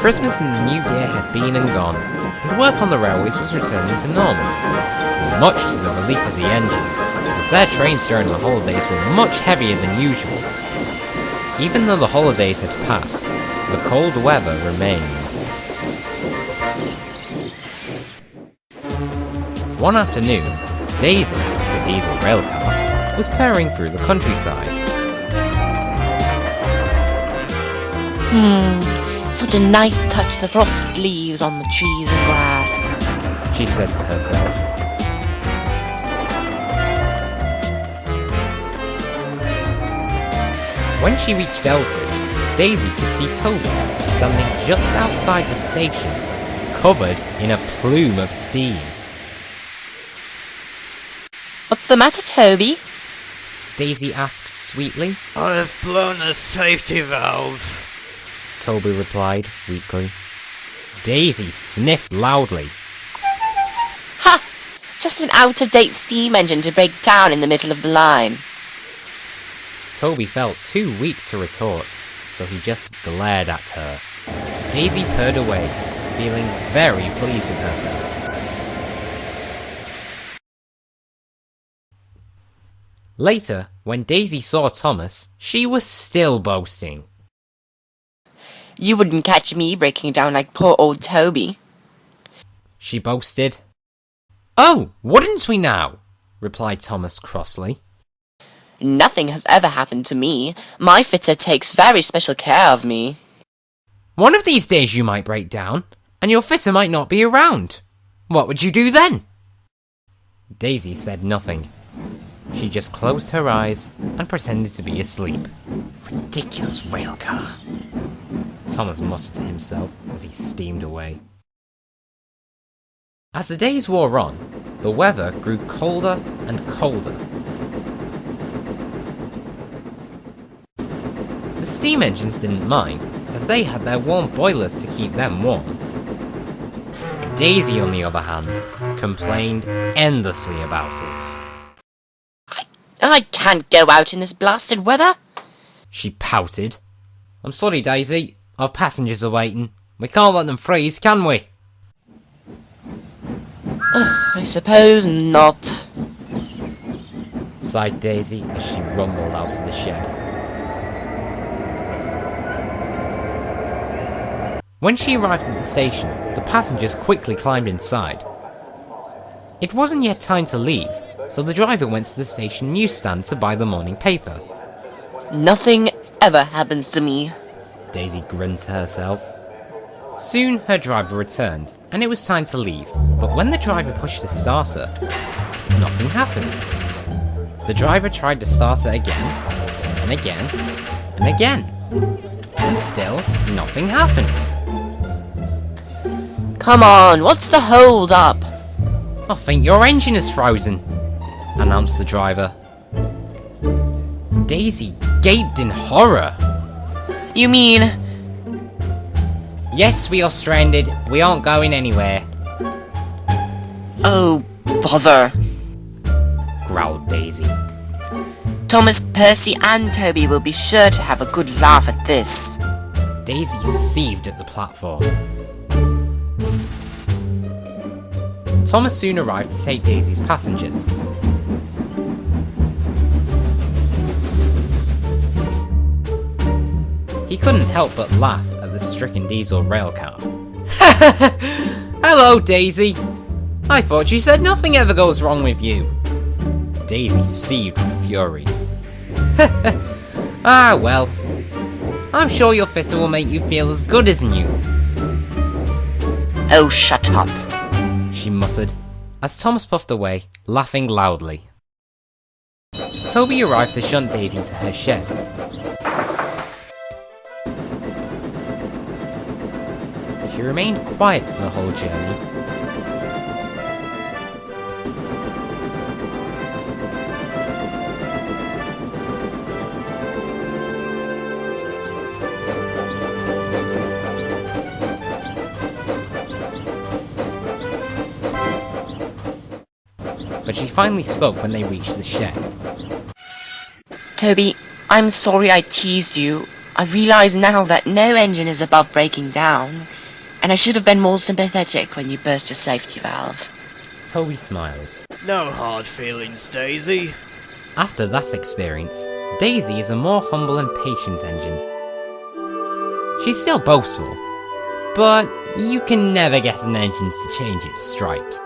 Christmas and the New Year had been and gone, and work on the railways was returning to normal, much to the relief of the engines, as their trains during the holidays were much heavier than usual. Even though the holidays had passed, the cold weather remained. One afternoon, Daisy, the diesel railcar, was purring through the countryside. Such a nice touch, the frost leaves on the trees and grass, she said to herself. When she reached Ellsbridge, Daisy could see Toby standing just outside the station, covered in a plume of steam. What's the matter, Toby? Daisy asked sweetly. I've blown a safety valve, Toby replied weakly. Daisy sniffed loudly. Ha! Just an out-of-date steam engine to break down in the middle of the line. Toby felt too weak to retort, so he just glared at her. Daisy purred away, feeling very pleased with herself. Later, when Daisy saw Thomas, she was still boasting. You wouldn't catch me breaking down like poor old Toby, she boasted. Oh, wouldn't we now? Replied Thomas crossly. Nothing has ever happened to me. My fitter takes very special care of me. One of these days you might break down, and your fitter might not be around. What would you do then? Daisy said nothing. She just closed her eyes and pretended to be asleep. Ridiculous railcar, Thomas muttered to himself as he steamed away. As the days wore on, the weather grew colder and colder. The steam engines didn't mind, as they had their warm boilers to keep them warm. Daisy, on the other hand, complained endlessly about it. I can't go out in this blasted weather, she pouted. I'm sorry, Daisy. Our passengers are waiting. We can't let them freeze, can we? I suppose not, sighed Daisy as she rumbled out of the shed. When she arrived at the station, the passengers quickly climbed inside. It wasn't yet time to leave, so the driver went to the station newsstand to buy the morning paper. Nothing ever happens to me, Daisy grinned to herself. Soon her driver returned, and it was time to leave, but when the driver pushed the starter, nothing happened. The driver tried to start it again, and again, and again, and still nothing happened. Come on, what's the hold up? I think your engine is frozen, announced the driver. Daisy gaped in horror. You mean... Yes, we are stranded. We aren't going anywhere. Oh, bother, growled Daisy. Thomas, Percy and Toby will be sure to have a good laugh at this. Daisy seethed at the platform. Thomas soon arrived to take Daisy's passengers. He couldn't help but laugh at the stricken diesel railcar. Hello, Daisy. I thought you said nothing ever goes wrong with you. Daisy seethed with fury. Ah, well. I'm sure your fitter will make you feel as good as new. Oh, shut up, she muttered, as Thomas puffed away, laughing loudly. Toby arrived to shunt Daisy to her shed. She remained quiet for the whole journey. But she finally spoke when they reached the shed. Toby, I'm sorry I teased you. I realise now that no engine is above breaking down, and I should have been more sympathetic when you burst your safety valve. Toby smiled. No hard feelings, Daisy. After that experience, Daisy is a more humble and patient engine. She's still boastful, but you can never get an engine to change its stripes.